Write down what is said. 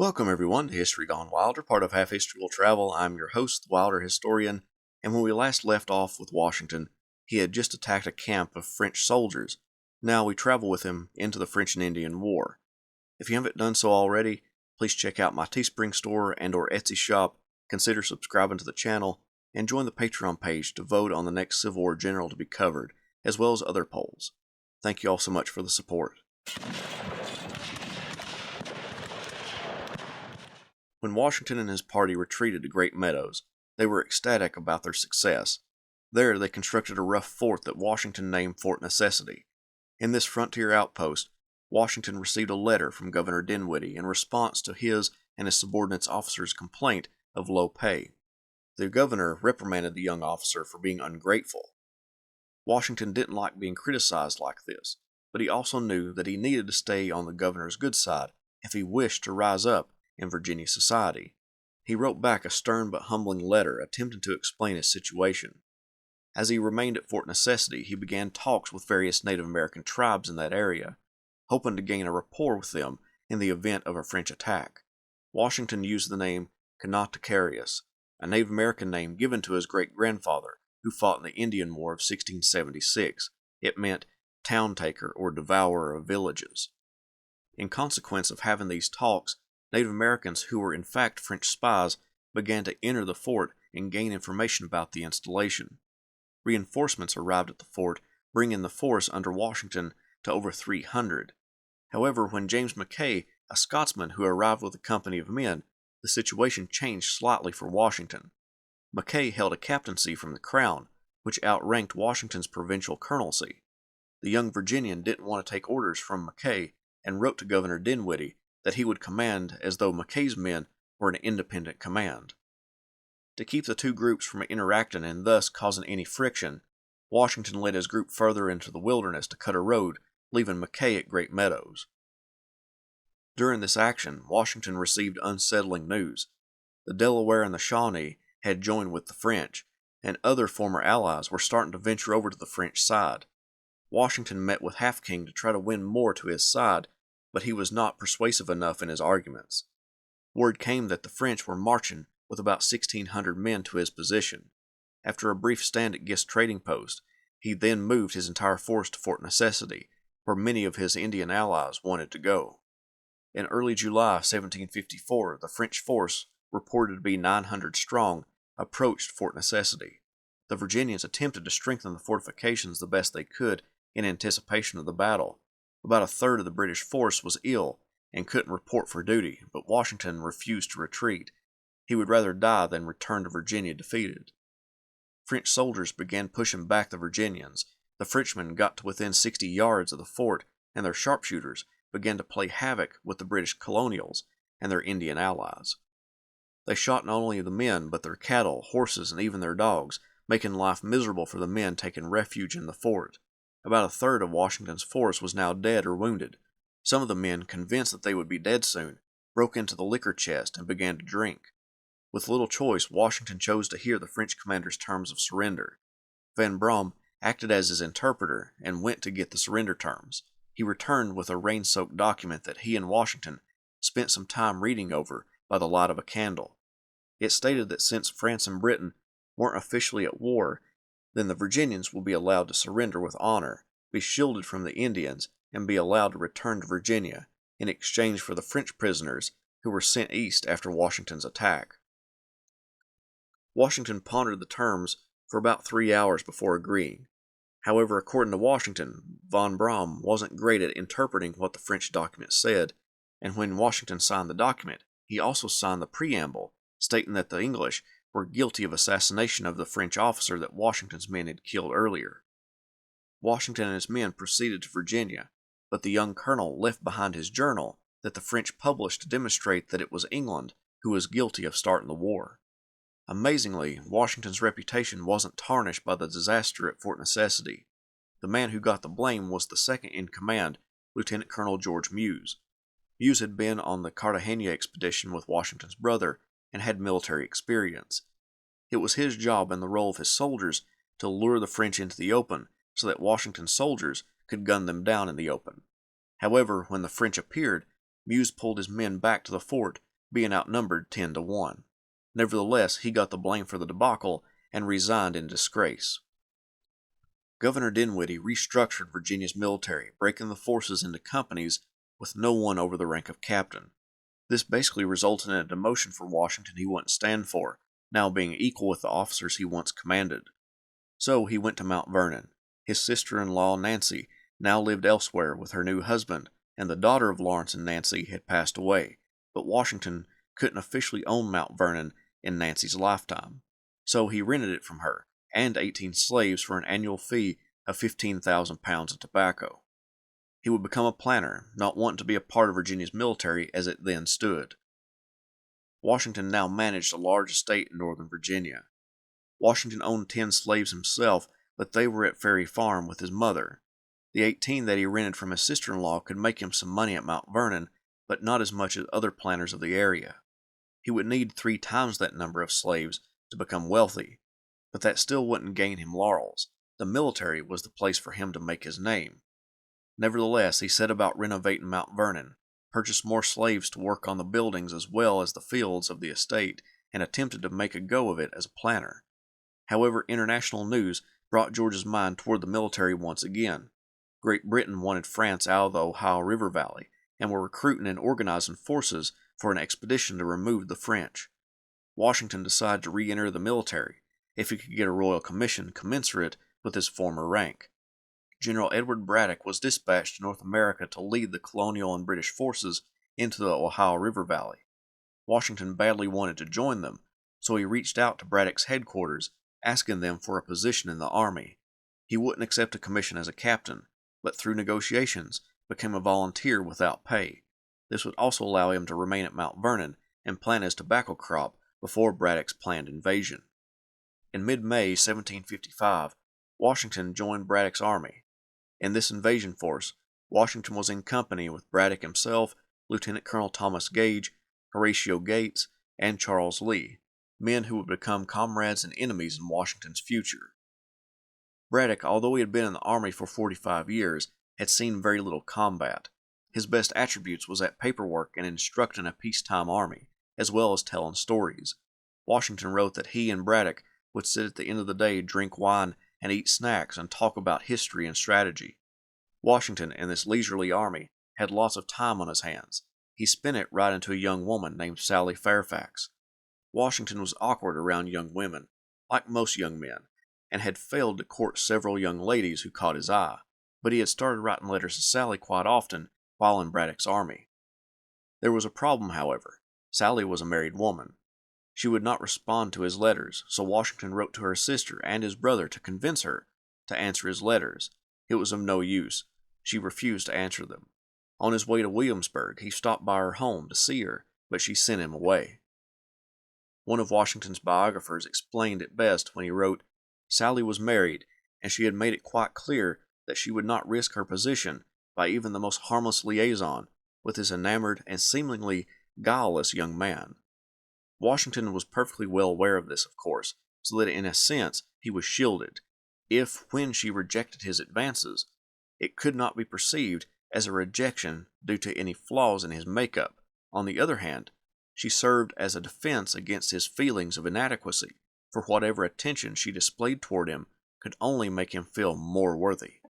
Welcome everyone to History Gone Wilder, part of Half History Will Travel. I'm your host, the Wilder Historian, and when we last left off with Washington, he had just attacked a camp of French soldiers. Now we travel with him into the French and Indian War. If you haven't done so already, please check out my Teespring store and or Etsy shop, consider subscribing to the channel, and join the Patreon page to vote on the next Civil War general to be covered, as well as other polls. Thank you all so much for the support. When Washington and his party retreated to Great Meadows, they were ecstatic about their success. There they constructed a rough fort that Washington named Fort Necessity. In this frontier outpost, Washington received a letter from Governor Dinwiddie in response to his and his subordinates' officers' complaint of low pay. The governor reprimanded the young officer for being ungrateful. Washington didn't like being criticized like this, but he also knew that he needed to stay on the governor's good side if he wished to rise up in Virginia society. He wrote back a stern but humbling letter attempting to explain his situation. As he remained at Fort Necessity, he began talks with various Native American tribes in that area, hoping to gain a rapport with them in the event of a French attack. Washington used the name Canoticarius, a Native American name given to his great-grandfather who fought in the Indian War of 1676. It meant town taker or devourer of villages. In consequence of having these talks, Native Americans who were in fact French spies began to enter the fort and gain information about the installation. Reinforcements arrived at the fort, bringing the force under Washington to over 300. However, when James Mackay, a Scotsman who arrived with a company of men, the situation changed slightly for Washington. Mackay held a captaincy from the Crown, which outranked Washington's provincial colonelcy. The young Virginian didn't want to take orders from Mackay and wrote to Governor Dinwiddie that he would command as though Mackay's men were an independent command. To keep the two groups from interacting and thus causing any friction, Washington led his group further into the wilderness to cut a road, leaving Mackay at Great Meadows. During this action, Washington received unsettling news. The Delaware and the Shawnee had joined with the French, and other former allies were starting to venture over to the French side. Washington met with Half King to try to win more to his side, but he was not persuasive enough in his arguments. Word came that the French were marching with about 1,600 men to his position. After a brief stand at Gist's trading post, he then moved his entire force to Fort Necessity, where many of his Indian allies wanted to go. In early July 1754, the French force, reported to be 900 strong, approached Fort Necessity. The Virginians attempted to strengthen the fortifications the best they could in anticipation of the battle. About a third of the British force was ill and couldn't report for duty, but Washington refused to retreat. He would rather die than return to Virginia defeated. French soldiers began pushing back the Virginians. The Frenchmen got to within 60 yards of the fort, and their sharpshooters began to play havoc with the British colonials and their Indian allies. They shot not only the men, but their cattle, horses, and even their dogs, making life miserable for the men taking refuge in the fort. About a third of Washington's force was now dead or wounded. Some of the men, convinced that they would be dead soon, broke into the liquor chest and began to drink. With little choice, Washington chose to hear the French commander's terms of surrender. Van Brom acted as his interpreter and went to get the surrender terms. He returned with a rain-soaked document that he and Washington spent some time reading over by the light of a candle. It stated that since France and Britain weren't officially at war, then the Virginians will be allowed to surrender with honor, be shielded from the Indians, and be allowed to return to Virginia in exchange for the French prisoners who were sent east after Washington's attack. Washington pondered the terms for about 3 hours before agreeing. However, according to Washington, Van Brom wasn't great at interpreting what the French document said, and when Washington signed the document, he also signed the preamble, stating that the English were guilty of assassination of the French officer that Washington's men had killed earlier. Washington and his men proceeded to Virginia, but the young colonel left behind his journal that the French published to demonstrate that it was England who was guilty of starting the war. Amazingly, Washington's reputation wasn't tarnished by the disaster at Fort Necessity. The man who got the blame was the second in command, Lieutenant Colonel George Muse. Muse had been on the Cartagena expedition with Washington's brother and had military experience. It was his job in the role of his soldiers to lure the French into the open so that Washington's soldiers could gun them down in the open. However, when the French appeared, Muse pulled his men back to the fort being outnumbered 10-1. Nevertheless, he got the blame for the debacle and resigned in disgrace. Governor Dinwiddie restructured Virginia's military, breaking the forces into companies with no one over the rank of captain. This basically resulted in a demotion for Washington he wouldn't stand for, now being equal with the officers he once commanded. So he went to Mount Vernon. His sister-in-law, Nancy, now lived elsewhere with her new husband, and the daughter of Lawrence and Nancy had passed away, but Washington couldn't officially own Mount Vernon in Nancy's lifetime. So he rented it from her, and 18 slaves for an annual fee of 15,000 pounds of tobacco. He would become a planter, not wanting to be a part of Virginia's military as it then stood. Washington now managed a large estate in northern Virginia. Washington owned 10 slaves himself, but they were at Ferry Farm with his mother. The 18 that he rented from his sister-in-law could make him some money at Mount Vernon, but not as much as other planters of the area. He would need 3 times that number of slaves to become wealthy, but that still wouldn't gain him laurels. The military was the place for him to make his name. Nevertheless, he set about renovating Mount Vernon, purchased more slaves to work on the buildings as well as the fields of the estate, and attempted to make a go of it as a planter. However, international news brought George's mind toward the military once again. Great Britain wanted France out of the Ohio River Valley, and were recruiting and organizing forces for an expedition to remove the French. Washington decided to re-enter the military, if he could get a royal commission commensurate with his former rank. General Edward Braddock was dispatched to North America to lead the colonial and British forces into the Ohio River Valley. Washington badly wanted to join them, so he reached out to Braddock's headquarters, asking them for a position in the army. He wouldn't accept a commission as a captain, but through negotiations became a volunteer without pay. This would also allow him to remain at Mount Vernon and plant his tobacco crop before Braddock's planned invasion. In mid-May 1755, Washington joined Braddock's army. In this invasion force, Washington was in company with Braddock himself, Lieutenant Colonel Thomas Gage, Horatio Gates, and Charles Lee, men who would become comrades and enemies in Washington's future. Braddock, although he had been in the army for 45 years, had seen very little combat. His best attributes was at paperwork and instructing a peacetime army, as well as telling stories. Washington wrote that he and Braddock would sit at the end of the day, drink wine, and eat snacks and talk about history and strategy. Washington, in this leisurely army, had lots of time on his hands. He spent it writing to a young woman named Sally Fairfax. Washington was awkward around young women, like most young men, and had failed to court several young ladies who caught his eye, but he had started writing letters to Sally quite often while in Braddock's army. There was a problem, however. Sally was a married woman. She would not respond to his letters, so Washington wrote to her sister and his brother to convince her to answer his letters. It was of no use. She refused to answer them. On his way to Williamsburg, he stopped by her home to see her, but she sent him away. One of Washington's biographers explained it best when he wrote, "Sally was married, and she had made it quite clear that she would not risk her position by even the most harmless liaison with this enamored and seemingly guileless young man." Washington was perfectly well aware of this, of course, so that in a sense he was shielded. If, when she rejected his advances, it could not be perceived as a rejection due to any flaws in his makeup. On the other hand, she served as a defense against his feelings of inadequacy, for whatever attention she displayed toward him could only make him feel more worthy.